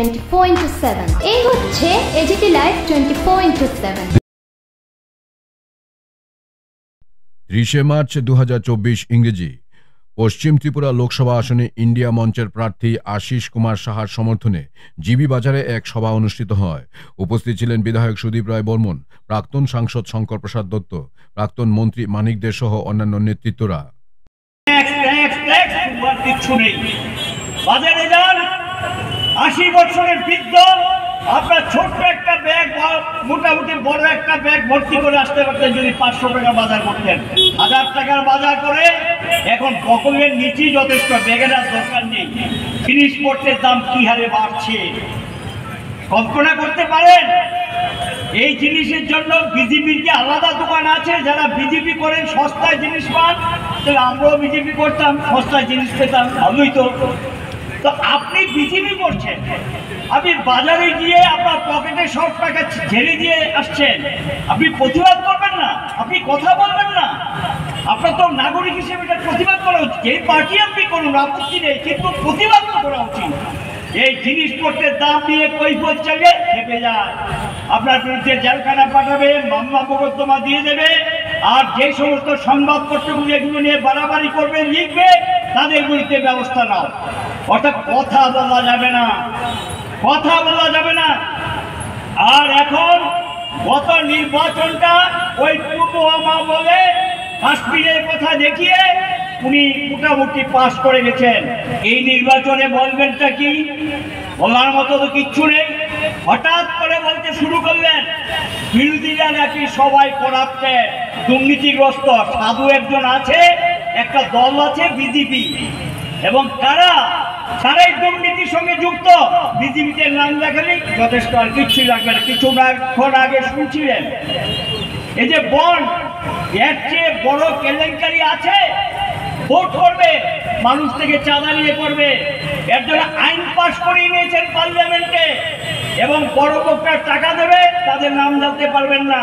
24/7 এই হচ্ছে AGT live 24/7। 30 March 2024 ইংরেজি। পশ্চিম ত্রিপুরা লোকসভা আসনে ইন্ডিয়া মঞ্চের প্রার্থী আশিস কুমার সাহার সমর্থনে জিবি বাজারে এক সভা অনুষ্ঠিত হয়। উপস্থিত ছিলেন বিধায়ক সুদীপ রায় বর্মন, প্রাক্তন সাংসদ শঙ্কর প্রসাদ দত্ত, প্রাক্তন মন্ত্রী মানিক দে সহ অন্যান্য নেতৃত্বরা। বাজারে যান, 80 বছরের বৃদ্ধ আপনার ছোট্ট একটা ব্যাগ, মোটামুটি বড় একটা ব্যাগ ভর্তি করে আসতে পারতেন যদি 500 টাকা বাজার করতেন। 1000 টাকার বাজার করে এখন বকলের নিচেই যথেষ্ট, ব্যাগের আর দরকার নেই। জিনিসপত্রের দাম কি হারে বাড়ছে কল্পনা করতে পারেন? এই জিনিসের জন্য বিজেপির কি আলাদা দোকান আছে? যারা বিজেপি করেন সস্তায় জিনিস পান, তাহলে আমরাও বিজেপি করতাম, সস্তায় জিনিস পেতাম, ভালোই তো। তো আপনি বিজেপি করছেন, আপনি বাজারে গিয়ে আপনার পকেটে সব টাকা ঝেড়ে দিয়ে আসছেন, আপনি প্রতিবাদ করবেন না? আপনি কথা বলবেন না? আপনার তো নাগরিক হিসেবে এটা প্রতিবাদ করা উচিত। এই পার্টি আপনি করুন, আপত্তি নেই, কিন্তু প্রতিবাদ করা উচিত। এই জিনিসপত্রের দাম নিয়ে কৈফিয়ত চাইলে খেপে যায়, আপনার বিরুদ্ধে জেলখানা পাঠাবে, মামলা মোকদ্দমা দিয়ে দেবে। আর যে সমস্ত সংবাদপত্রগুলো এগুলো নিয়ে বাড়াবাড়ি করবে, লিখবে, তাদের বিরুদ্ধে ব্যবস্থা নাও। অর্থাৎ কথা বলা যাবে না, কথা বলা যাবে না। আর এখন গত নির্বাচনটা ওই পূর্বমা বলে কাশ্মীরের কথা দেখিয়ে উনি মোটামুটি পাশ করে গেছেন। এই নির্বাচনে বলবেনটা কি? বলার মতো তো কিচ্ছু নেই। হঠাৎ করে বলতে শুরু করলেন বিরোধীরা নাকি সবাই করাপ্টেড, দুর্নীতিগ্রস্ত। সাধু একজন আছে, একটা দল আছে বিজেপি, এবং কারা সারাই দুর্নীতির সঙ্গে যুক্ত। বিজেপিতে নাম লেখালেই যথেষ্ট, আর কিচ্ছু লাগবে না। কিছুক্ষণ আগে শুনছিলেন এই যে বন্ড, এর চেয়ে বড় কেলেঙ্কারি আছে? ভোট করবে, মানুষ থেকে চাঁদা নিয়ে করবে, এর জন্য আইন পাশ করিয়ে নিয়েছেন পার্লামেন্টে, এবং বড় লোকরা টাকা দেবে, তাদের নাম জানতে পারবেন না।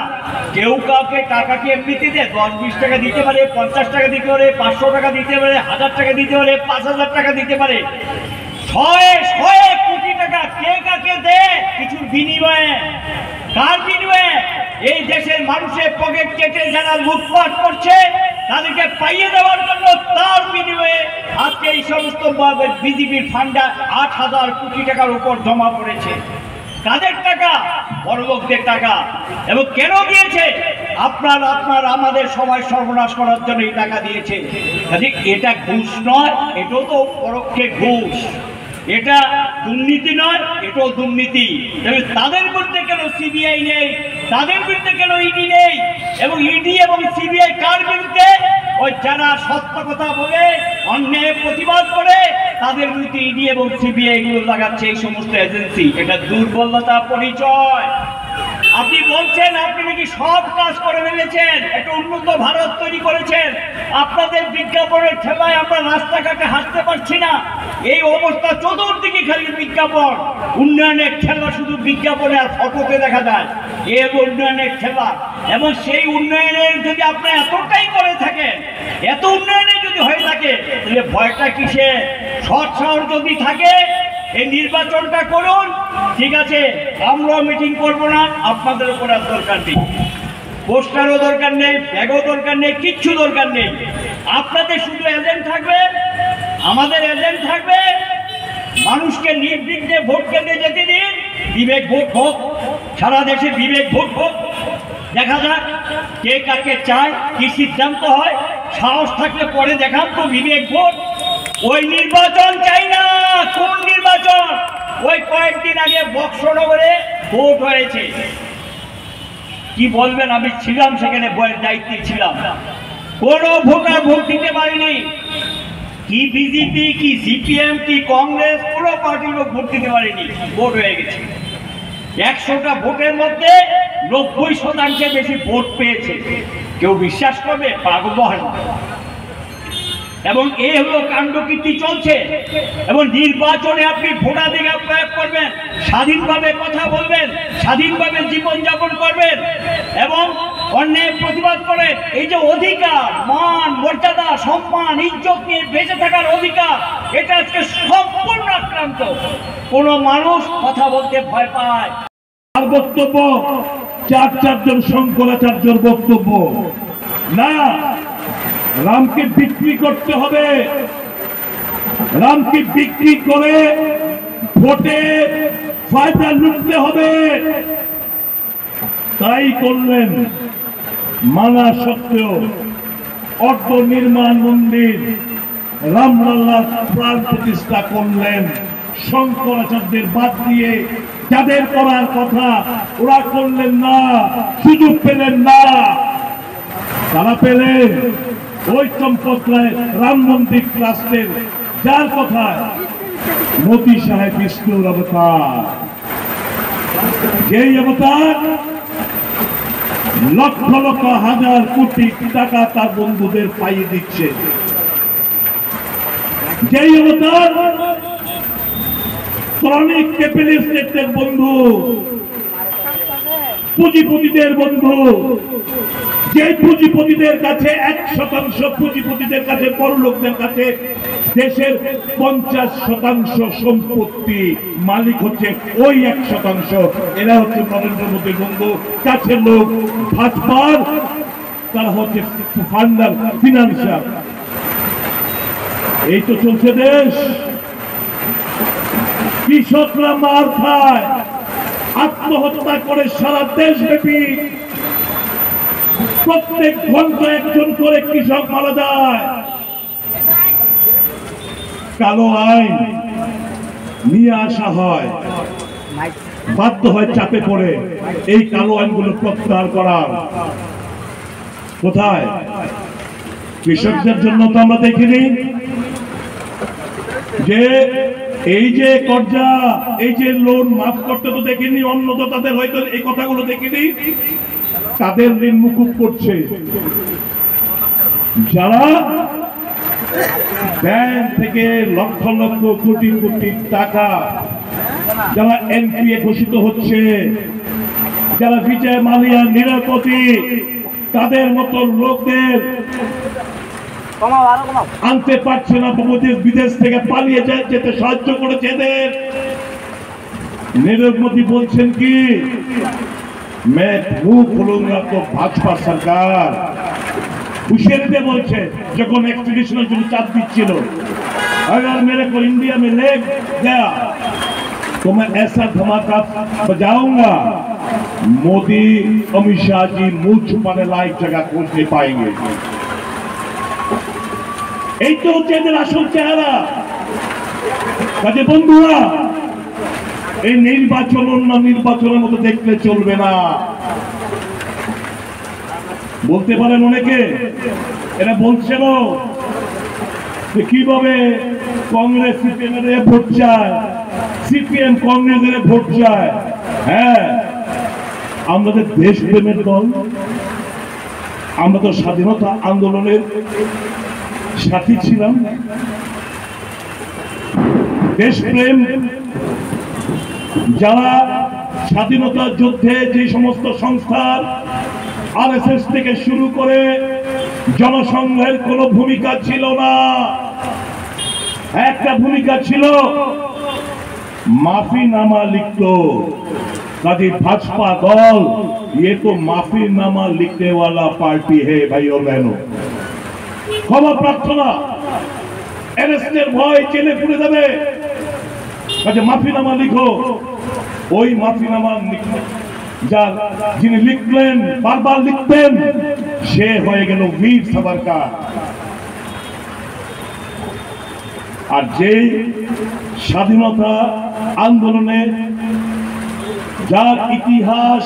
কেউ কাউকে টাকা কি এমনিতে দেয়? 10-20 টাকা দিতে পারে, 50 টাকা দিতে পারে, 500 টাকা দিতে পারে, 1000 টাকা দিতে পারে, 5000 টাকা দিতে পারে, 100 কোটি টাকা কে কাকে দেয়? কিছুর বিনিময়ে, কার বিনিময়ে? এই দেশের মানুষের পকেট কেটে যারা লুটপাট করছে তাদেরকে পাইয়ে দেওয়ার জন্য, তার বিনিময়ে আজকে এই সমস্ত বিজেপির ফান্ডা 8000 কোটি টাকার উপর জমা পড়েছে। কাদের টাকা? বড়লোকদের টাকা। এবং কেন দিয়েছে? আপনার আমাদের সবাই সর্বনাশ করার জন্য এই টাকা দিয়েছে। এটা ঘুষ নয়, এটাও তো পরোক্ষে ঘুষ। এটা দুর্নীতি নয়, এটাও দুর্নীতি। তাদের বিরুদ্ধে কেন সিবিআই নেই? তাদের বিরুদ্ধে কেন ইডি নেই? এবং ইডি এবং সিবিআই কার বিরুদ্ধে? ওই যারা সত্য কথা বলে অন্যায় প্রতিবাদ করে তাদের বিরুদ্ধে ইডি এবং সিবিআই গুলো লাগাচ্ছে এই সমস্ত এজেন্সি। এটা দুর্বলতা পরিচয়। আপনি বলছেন আপনি নাকি সব কাজ করে ফেলেছেন, একটা উন্নত ভারত তৈরি করেছেন। আপনাদের বিজ্ঞাপনের ঠেলায় আমরা রাস্তাঘাটে হাঁটতে পারছি না। এই অবস্থা, চতুর্দিকে খালি বিজ্ঞাপন, উন্নয়নের ঠেলা শুধু বিজ্ঞাপনে আর ফটোতে দেখা যায়। এই উন্নয়নের ঠেলা, এবং সেই উন্নয়নের যদি আপনারা এতটাই করে থাকেন, এত উন্নয়নে যদি হয়ে থাকে, তাহলে ভয়টা কিসে? সৎ সাহস যদি থাকে এই নির্বাচনটা করুন, ঠিক আছে, আমরাও মিটিং করবো না, আপনাদের উপর আর দরকার নেই, পোস্টারও দরকার নেই, ব্যাগও দরকার নেই, কিচ্ছু দরকার নেই। আপনাদের শুধু এজেন্ট থাকবে, আমাদের এজেন্ট থাকবে। মানুষকে নির্বিঘ্নে ভোট কেন্দ্রে যেতে দিন, বিবেক ভোট হোক, সারা দেশে বিবেক ভোট হোক, দেখা যাক কে কাকে চায়, কি সিদ্ধান্ত হয়। সাহস থাকলে পরে দেখান তো বিবেক ভোট। ওই নির্বাচন চাই না। কোন নির্বাচন? ওই কয়েকদিন আগে বক্সনগরে ভোট হয়েছে, কি বলবেন? আমি ছিলাম সেখানে, বইয়ের দায়িত্বে ছিলাম। কোন ভোটার ভোট দিতে পারেনি। কি বিজেপি, কি সিপিএম, কি কংগ্রেস, কোন পার্টির লোক ভোট দিতে পারেনি। ভোট হয়ে গেছে। 100টা ভোটের মধ্যে 90% বেশি ভোট পেয়েছে। কেউ বিশ্বাস করবে? পাগল হয় না। এবং এই হলো কাণ্ডকীর্তি চলছে। এবং নির্বাচনে আপনি ভোটাধিকার প্রয়োগ করবেন, স্বাধীনভাবে কথা বলবেন, স্বাধীনভাবে জীবনযাপন করবেন, এবং অন্যায় প্রতিবাদ করে এই যে অধিকার, মান, মর্যাদা, সম্মান, ইজ্জত নিয়ে বেঁচে থাকার অধিকার, এটা আজকে সম্পূর্ণ আক্রান্ত। কোন মানুষ কথা বলতে ভয় পায়। আর বক্তব্য চারজন শঙ্করাচার্যর বক্তব্য না, রামকে বিক্রি করতে হবে, রামকে বিক্রি করে ভোটে ফায়দা লুটতে হবে। তাই করলেন, মানা সত্ত্বেও অর্ধ নির্মাণ মন্দির রামলাল্লার প্রাণ প্রতিষ্ঠা করলেন। শঙ্করাচার্যের বাদ দিয়ে যাদের করার কথা ওরা করলেন না, সুযোগ পেলেন না। তারা পেলেন ওই চম্পকরায় রাম মন্দির ট্রাস্টের, যার কথা মোদী সাহেব বিষ্ণুর অবতার, যেই অবতার লক্ষ লক্ষ হাজার কোটি টাকা তার বন্ধুদের পাইয়ে দিচ্ছে, যেই অবতার ক্রনিক ক্যাপিটালিস্টদের বন্ধু, পুঁজিপতিদের বন্ধু, যে পুঁজিপতিদের কাছে 1% পুঁজিপতিদের কাছে, বড় লোকদের কাছে দেশের 50% সম্পত্তি মালিক হচ্ছে ওই 1%। এরা হচ্ছে নরেন্দ্র মোদীর বন্ধু, কাছের লোক, ভাজপার, তারা হচ্ছে ফান্ডার, ফিনান্সার। এই তো চলছে দেশ। কৃষকরা মার খায়, আত্মহত্যা করে সারা দেশব্যাপী প্রত্যেক ঘন্টা একজন করে কৃষক মারা যায়। কালো আইন নিয়ে আসা হয়, বাধ্য হয় চাপে পড়ে এই কালো আইনগুলো প্রত্যাহার করার। কোথায়? কৃষকদের জন্য তো আমরা দেখিনি যে এই যে কর্জা, এই যে লোন মাফ করতে তো দেখিনি, অন্নদাতাদের হয়তো এই কথাগুলো দেখিনি। তাদের ঋণ মুকুব করছে যারা ব্যাংক থেকে লক্ষ লক্ষ কোটি কোটি টাকা, যারা এনপিএ ঘোষিত হচ্ছে, যারা বিজয় মালিয়া, নিরাপত্তি, তাদের মতো লোকদের আনতে পারছে না, বিদেশ থেকে পালিয়ে যেতে সাহায্য করেছে এদের। নীরব মোদী বলছেন কি, मैं मुंह खोलूंगा तो भाजपा सरकार। হুঁশিয়ারিতে বলছে যখন এক্সট্রাডিশনের জন্য চাপ দিচ্ছিল, अगर मेरे को इंडिया में ले गया तो मैं ऐसा धमाका बजाऊंगा, मोदी अमित शाह जी मुंह छुपाने लायक जगह खोज नहीं पाएंगे। এই তো হচ্ছে এদের আসল চেহারা। কাজে বন্ধুরা, এই নির্বাচন অন্য নির্বাচনের মতো দেখলে চলবে না। বলতে পারেন অনেকে, এরা বলছিল যে কিভাবে কংগ্রেস সিপিএম এর ভোট চায়, সিপিএম কংগ্রেসের ভোট চায়। হ্যাঁ, আমাদের দেশপ্রেমের দল, আমরা তো স্বাধীনতা আন্দোলনের সাথী ছিলাম। দেশপ্রেম, যারা স্বাধীনতা যুদ্ধে যে সমস্ত সংস্থা আরএসএস থেকে শুরু করে জনসংঘের কোনো ভূমিকা ছিল না, একটা ভূমিকা ছিল মাফিনামা লিখত। কাজে ভাজপা দল ये तो মাফিনামা লিখने वाला पार्टी है भाई और बहनों। ক্ষমা প্রার্থনা, অ্যারেস্টের ভয়, জেলে পুরে যাবে। কাজে মাফিনামা লিখো। ওই মাফিনামা যার যিনি লিখলেন, বারবার লিখতেন, সে হয়ে গেল বীর সাভারকার। আর যে স্বাধীনতা আন্দোলনে যার ইতিহাস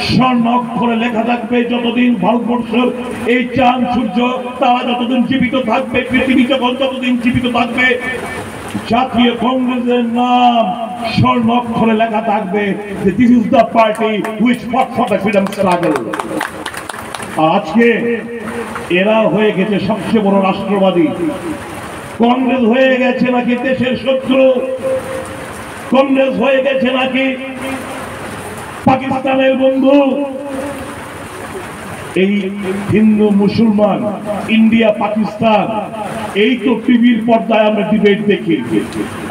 স্বর্ণ অক্ষরে লেখা থাকবে, যতদিন ভারতবর্ষের এই চাঁদ সূর্য তারা যতদিন জীবিত থাকবে, পৃথিবী যখন যতদিন জীবিত থাকবে, জাতীয় কংগ্রেসের নাম স্বর্ণ অক্ষরে লেখা থাকবে যে this is the party which fought for the freedom struggle. আর আজকে এরা হয়ে গেছে সবচেয়ে বড় রাষ্ট্রবাদী। কংগ্রেস হয়ে গেছে নাকি দেশের শত্রু, কংগ্রেস হয়ে গেছে নাকি পাকিস্তানের বন্ধু। এই হিন্দু মুসলমান, ইন্ডিয়া পাকিস্তান, এই তো টিভির পর্দায় আমরা ডিবেট দেখি।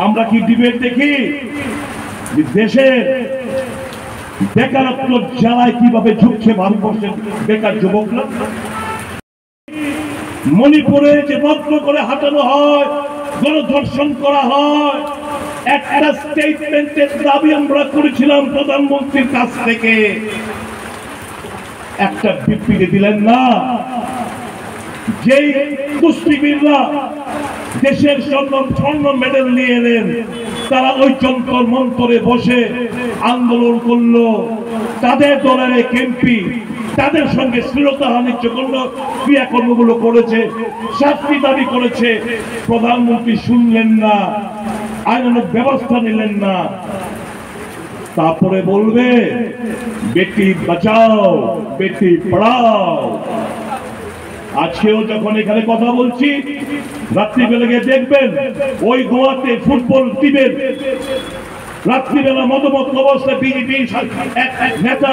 আমরা কি ডিবেট দেখি দেশের বেকারত্ব জ্বালায় কিভাবে ঝুঁকছে ভারতবর্ষের বেকার যুবকরা? মণিপুরে যে বদ্ধ করে হাঁটানো হয়, গণধর্ষণ করা হয়, একটা স্টেটমেন্টের দাবি আমরা করেছিলাম প্রধানমন্ত্রীর কাছ থেকে, একটা বিবৃতি দিলেন না। যেই কুস্তিবীররা দেশের স্বর্ণ মেডেল নিয়ে এলেন, তারা ওই যন্তর মন্তরে বসে আন্দোলন করলো, তাদের দলের এমপি তাদের সঙ্গে শ্লীলতাহানির জঘন্য ক্রিয়াকর্মগুলো করেছে, শাস্তি দাবি করেছে। প্রধানমন্ত্রী শুনলেন না, আইনানুগ ব্যবস্থা নিলেন না। তারপরে বলবে বেটি বাঁচাও বেটি পড়াও। আজকেও যখন এখানে কথা বলছি, রাত্রিবেলা গিয়ে দেখবেন ওই গোয়াতে ফুটবল টিমের রাত্রিবেলা মদমত্ত অবস্থায় বিজেপি এক নেতা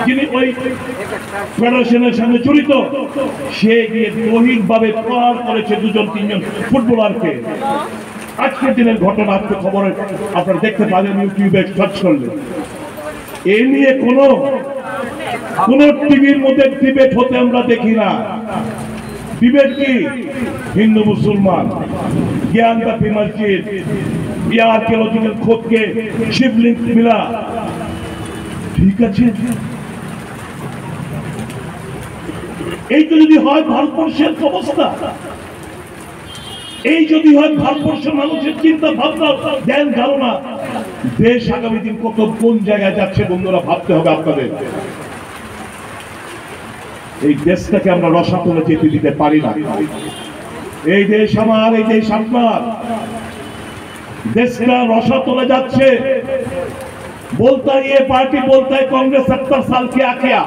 যিনি ওই ফেডারেশনের সঙ্গে জড়িত, সে গিয়ে দৈহিকভাবে প্রহার করেছে 2-3 ফুটবলারকে। আজকের দিনের ঘটনা, আজকে খবরে আপনারা দেখতে পাবেন, ইউটিউবে সার্চ করলে। এ নিয়ে কোন টিভির মধ্যে ডিবেট হতে আমরা দেখি না। ডিবেট কি? হিন্দু মুসলমান, ज्ञानवापी मस्जिद, आर्कियोलॉजिकल खोद के शिवलिंग मिला, ठीक আছে। এই যদি হয় ভারতবর্ষের অবস্থা, এই যদি হয় ভারতবর্ষের মানুষের চিন্তা ভাবনা, জ্ঞান ধারণা, দেশ আগামী দিন কত কোন জায়গায় যাচ্ছে বন্ধুরা ভাবতে হবে আপনাদের। এই দেশটাকে আমরা রসাতলে যেতে দিতে পারি না। এই দেশ আমার, এই দেশ আপনার। দেশটা রসাতলে যাচ্ছে। बोलता है ये पार्टी, बोलता है कांग्रेस 70 साल क्या किया।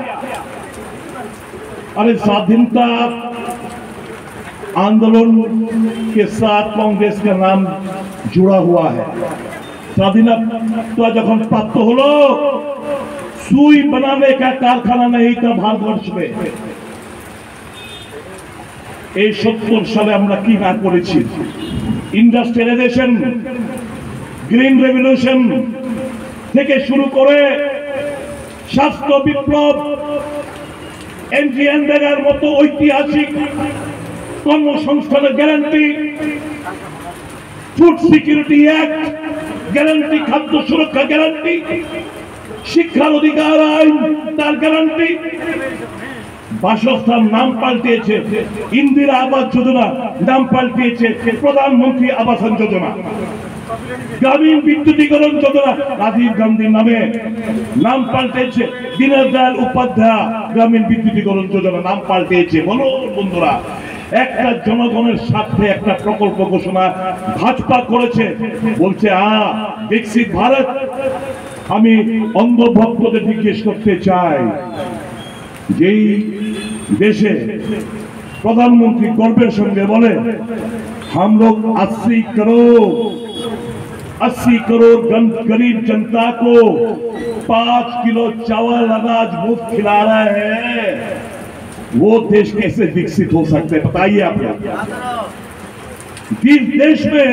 अरे स्वाधीनता आंदोलन के साथ कांग्रेस का नाम जुड़ा हुआ है। स्वाधीनता जब प्राप्त हलो, सुई बनाने का कारखाना नहीं था भारतवर्ष में। 70 সালে আমরা কি না করেছি? ইন্ডাস্ট্রিয়ালাইজেশন, গ্রিন রেভলিউশন থেকে শুরু করে স্বাস্থ্য বিপ্লব, এনজিএনডেগার মতো ঐতিহাসিক কর্মসংস্থানের guarantee, food security act guarantee, খাদ্য সুরক্ষা গ্যারান্টি, শিক্ষার অধিকার আইন তার গ্যারান্টি। বাসস্থান নাম পাল্টিয়েছে, ইন্দিরা আবাস যোজনা নাম পাল্টিয়েছে প্রধানমন্ত্রী আবাস যোজনা। গ্রামীণ বিদ্যুতীকরণ যোজনা রাজীব গান্ধীর নামে নাম পাল্টেছে, দীনদয়াল উপাধ্যায় গ্রামীণ বিদ্যুতীকরণ যোজনা নাম পাল্টেছে। বলো বন্ধুরা, একটা জনগণের স্বার্থে একটা প্রকল্প ঘোষণা ভাজপা করেছে, বলছে বিকশিত ভারত। আমি অন্ধভক্তদের জিজ্ঞেস করতে চাই, যেই দেশে প্রধানমন্ত্রী গর্বের সঙ্গে বলে हम लोग 80 करोड़ गरीब जनता को 5 किलो चावल अनाज मुफ्त खिला रहा है, वो देश कैसे विकसित हो सकते हैं? बताइए आप। जिस देश में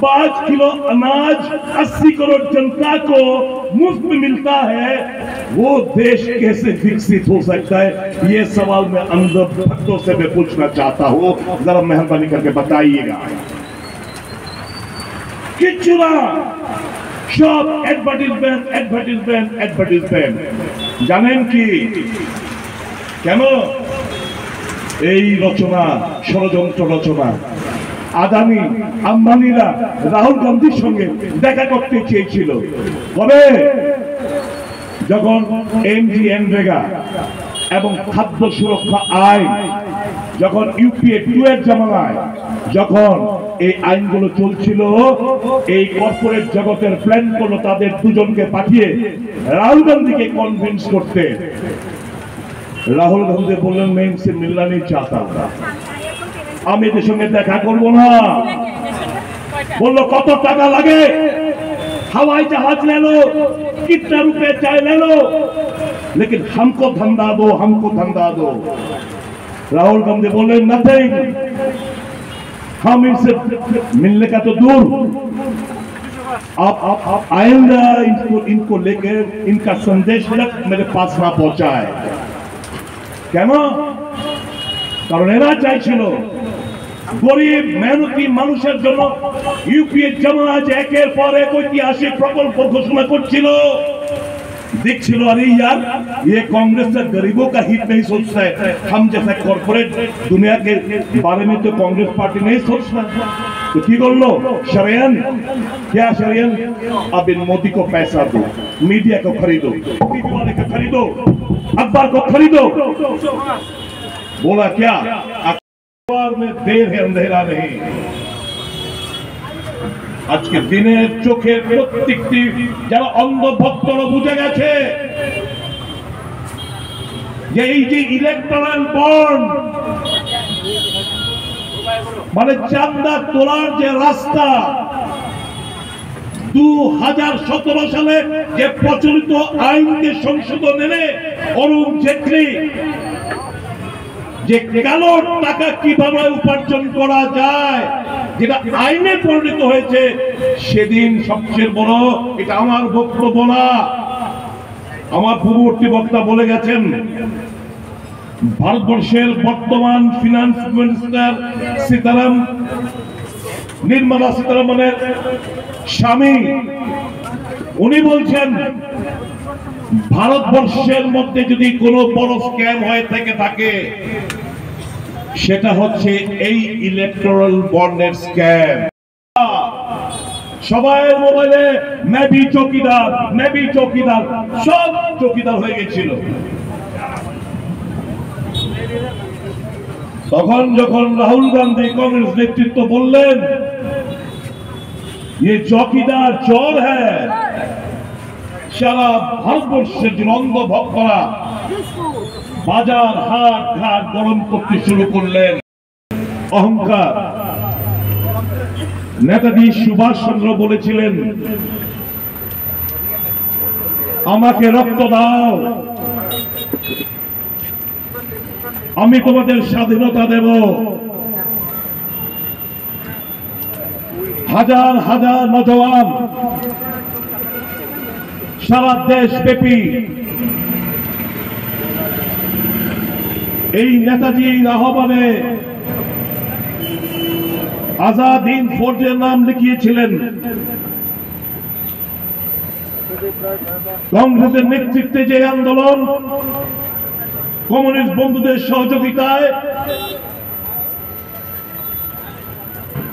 5 किलो अनाज 80 करोड़ जनता को मुफ्त में मिलता है, वो देश कैसे विकसित हो सकता है? ये सवाल मैं अंदर भक्तों से मैं पूछना चाहता हूं, जरा मेहरबानी करके बताइएगा। किच्छु ना, सब एडभार्टाइजमेंट एडभार्टाइजमेंट एडभार्टाइजमेंट। জানেন কি কেন এই রচনা, ষড়যন্ত্র রচনা? আদানি আম্বানিরা রাহুল গান্ধীর সঙ্গে দেখা করতে চেয়েছিল। কবে? যখন এমজিএনরেগা এবং খাদ্য সুরক্ষা আইন, যখন ইউপিএ 2 এর জামানায় যখন এই আইনগুলো চলছিল, এই কর্পোরেট জগতের প্ল্যান করলো তাদের দুজনকে পাঠিয়ে রাহুল গান্ধীকে কনভিন্স করতে। রাহুল গান্ধী বললেন मैं इनसे मिलना नहीं चाहता, আমি এদের সঙ্গে দেখা করবো না। বললো কত টাকা লাগে? हवाई जहाज ले लो, कितना रुपए चाहे ले लो। लेकिन हमको धंधा दो, हमको धंधा दो। राहुल गांधी बोले नथिंग, हम इनसे मिलने का तो दूर, आप आइंदा इनको लेकर इनका संदेश मेरे पास ना पहुंचाए। কেন? কারণ এরা চাইছিল গরিব মেহনতি মানুষের জন্য ইউপিএ জামাত একের পর এক ঐতিহাসিক প্রকল্প ঘোষণা করছিল, देखिलो अरे यार ये कांग्रेस का गरीबों का हित नहीं सोचता है, हम जैसा कॉर्पोरेट दुनिया के बारे में तो कांग्रेस पार्टी नहीं सोचता। तो की कर लो शरियन, क्या शरियन? अब इन मोदी को पैसा दो, मीडिया को खरीदो, टीवी वाले को खरीदो, अखबार को खरीदो। बोला क्या अखबार में देर है अंधेरा नहीं। আজকে দিনের চোখের প্রত্যেকটি যারা অন্ধ ভক্তরা বুঝে গেছে যে এই যে ইলেকট্রাল বন্ড মানে চাঁদা তোলার যে রাস্তা 2017 সালে যে প্রচলিত আইনকে সংশোধন এনে অরুণ জেটলি যে কালো টাকা কিভাবে উপার্জন করা যায় যেটা আইনে পরিণত হয়েছে, সেদিন সবচেয়ে বড়, এটা আমার বক্তব্য না, আমার পূর্ববর্তী বক্তা বলে গেছেন, ভারতবর্ষের বর্তমান ফিনান্স মিনিস্টার নির্মলা সীতারামনের স্বামী উনি বলছেন ভারতবর্ষের মধ্যে যদি কোনো বড় স্ক্যাম হয়ে থেকে থাকে সেটা হচ্ছে এই ইলেকটোরাল বন্ডের স্ক্যাম। সবাই মোবাইলে মেবি চৌকিদার, মেবি চৌকিদার, সব চৌকিদার হয়ে গেছিল। তখন যখন রাহুল গান্ধী কাंग्रेस নেতৃত্ব বললেন ये চৌকিদার চোর হ্যায়, সারা ভারতবর্ষের অন্ধ ভক্তরা বাজার হাট ঘাট গরম করতে শুরু করলেন। অহংকার। নেতাজি সুভাষ চন্দ্র বলেছিলেন আমাকে রক্ত দাও, আমি তোমাদের স্বাধীনতা দেব। হাজার হাজার নওজওয়ান সারা দেশব্যাপী এই নেতাজির আহ্বানে আজাদ হিন্দ ফৌজের নাম লিখিয়েছিলেন। কংগ্রেসের নেতৃত্বে যে আন্দোলন, কমিউনিস্ট বন্ধুদের সহযোগিতায়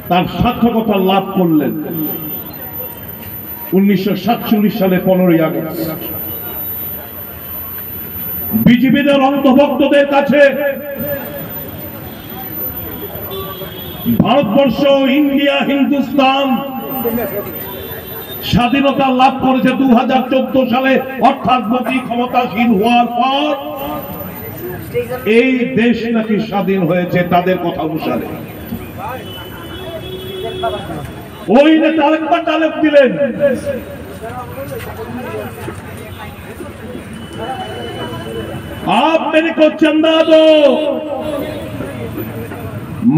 তার সার্থকতা লাভ করলেন 1947 সালে 15ই আগস্ট। বিজেপিদের অন্ধভক্তদের কাছে ভারতবর্ষ, ইন্ডিয়া, হিন্দুস্তান স্বাধীনতা লাভ করেছে 2014 সালে, অর্থাৎ মোদী ক্ষমতাসীন হওয়ার পর এই দেশ নাকি স্বাধীন হয়েছে তাদের কথা অনুসারে। ওই নেতা আরেকবার তালেব দিলেন, आप मेरे को चंदा दो,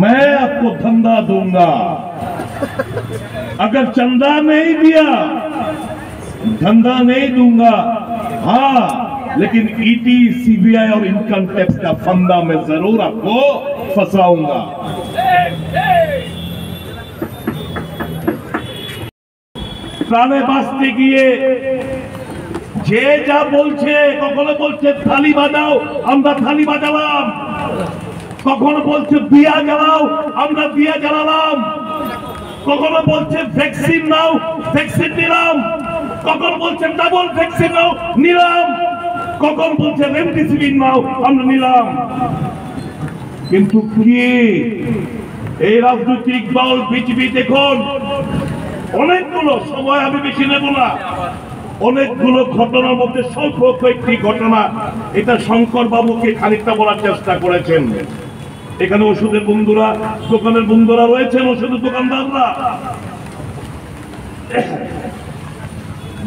मैं आपको धंधा दूंगा। अगर चंदा नहीं दिया, धंधा नहीं दूंगा, हाँ लेकिन ईटी, सीबीआई और इनकम टैक्स का फंदा मैं जरूर आपको फंसाऊंगा। प्राणे बाँचते गিয়ে যে যা বলছে, কখনো বলছে থালি বাজাও, আমরা থালি বাজালাম, কখনো বলছে দিয়া জ্বালাও, আমরা দিয়া জ্বালালাম, কখনো বলছে ভ্যাকসিন নাও, ভ্যাকসিন নিলাম, কখনো বলছে ডাবল ভ্যাকসিন নাও, নিলাম, কখনো বলছে রেমডেসিভির নাও, আমরা নিলাম। কিন্তু কি এই রাজনৈতিক দল বিজেপি দেখুন অনেকগুলো, সময় আমি বেশি নেব না, অনেকগুলো ঘটনার মধ্যে স্বল্প কয়েকটি ঘটনা এটা শঙ্কর বাবুকে খানিকটা বলার চেষ্টা করেছেন। এখানে ওষুধের বন্ধুরা, দোকানের বন্ধুরা রয়েছেন, ওষুধের দোকানদাররা।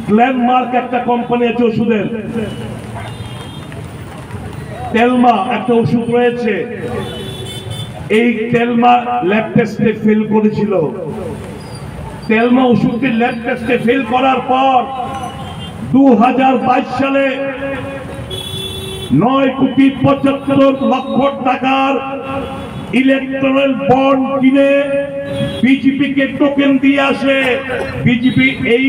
গ্ল্যানমার্ক একটা কোম্পানি আছে ওষুধের, তেলমা একটা ওষুধ রয়েছে, এই তেলমা ল্যাব টেস্টে ফেল করেছিল। তেলমা ওষুধটি ল্যাব টেস্টে ফেল করার পর 2022 সালে 9,75,00,000 টাকার ইলেকট্রাল বন্ড কিনে বিজেপি কে টোকেন দিয়ে আসে। বিজেপি এই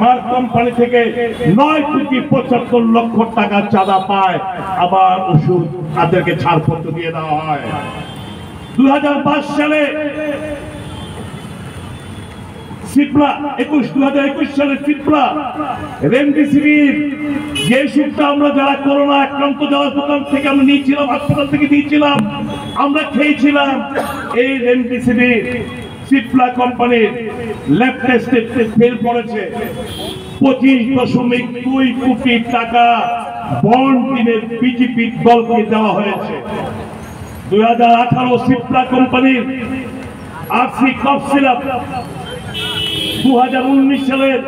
মার্ক কোম্পানি থেকে 9,75,00,000 টাকা চাঁদা পায়, আবার ওষুধ তাদেরকে ছাড়পত্র দিয়ে দেওয়া হয়। 2005 সালে সিপ্লা 2021 সালে সিপ্লা রেমডেসিভির যে ওষুধটা আমরা যারা করোনা আক্রান্ত যারা দোকান থেকে আমরা নিয়েছিলাম, হাসপাতাল থেকে নিয়েছিলাম, আমরা খেয়েছিলাম, এই রেমডেসিভির সিপ্লা কোম্পানির ল্যাব টেস্টে ফেল করেছে। 25.2 কোটি টাকা বন্ড কিনে বিজেপি দলকে দেওয়া হয়েছে। 2018 সিপ্লা কোম্পানির আরসি কফ সিরাপ 2019 সালের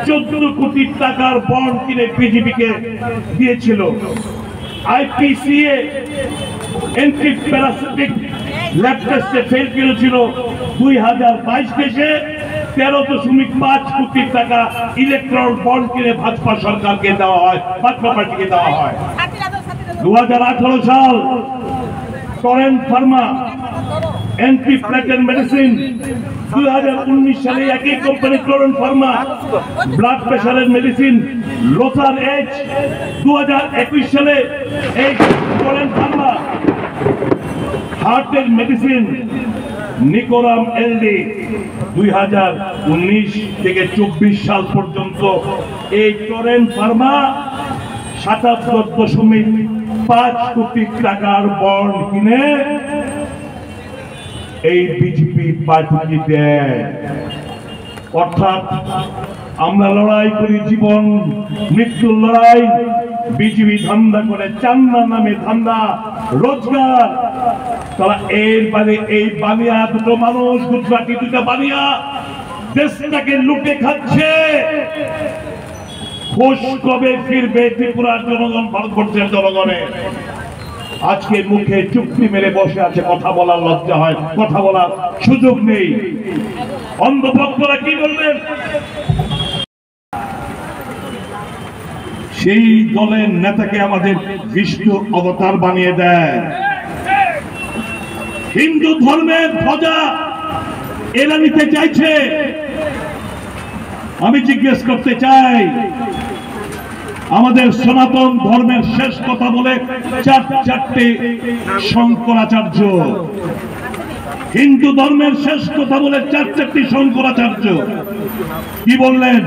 14 কোটি টাকার বন্ড কিনে বিজেপিকে দিয়েছিল। আইপিসিএ এন্টি প্যারাসিটিক ল্যাব টেস্টে ফেল করেছিল। 2022 দেশে 13.5 কোটি টাকা ইলেকট্রাল বন্ড কিনে ভাজপা সরকারকে দেওয়া হয়, ভাজপা পার্টিকে দেওয়া হয়। 2018 সাল torrent Pharma anti platelet medicine, 2019 সালে একই কোম্পানি টরেন্ট ফার্মা ব্লাড প্রেশারের মেডিসিন লোসার এইচ, 2021 সালে এই টরেন্ট ফার্মা হার্টের মেডিসিন নিকোরাম এলডি। 2019 থেকে 24 সাল পর্যন্ত এই টরেন্ট ফার্মা 77.5 কোটি টাকার বন্ড কিনে এই বিজেপি পার্টিকে দেয়। অর্থাৎ আমরা লড়াই করি জীবন মৃত্যুর লড়াই, বিজেপি ধান্দা করে চান্দা নামে ধান্দা রোজগার। তারা এর বাইরে এই বানিয়া দুটো মানুষ, গুজরাটি দুটো বানিয়া দেশটাকে লুটে খাচ্ছে। খোঁজ কবে ফিরবে ত্রিপুরার জনগণ, ভারতবর্ষের জনগণে? আজকে মুখে চুক্তি মেরে বসে আছে, কথা বলার লজ্জা হয়, কথা বলার সুযোগ নেই। অন্ধভক্তরা কি বলবেন? সেই দলের নেতাকে আমাদের বিষ্ণু অবতার বানিয়ে দেয়। হিন্দু ধর্মের ধ্বজা এরা নিতে চাইছে। আমি জিজ্ঞেস করতে চাই, আমাদের সনাতন ধর্মের শেষ কথা বলে চারটে শঙ্করাচার্য, হিন্দু ধর্মের শেষ কথা বলে চারটি শঙ্করাচার্য কি বললেন?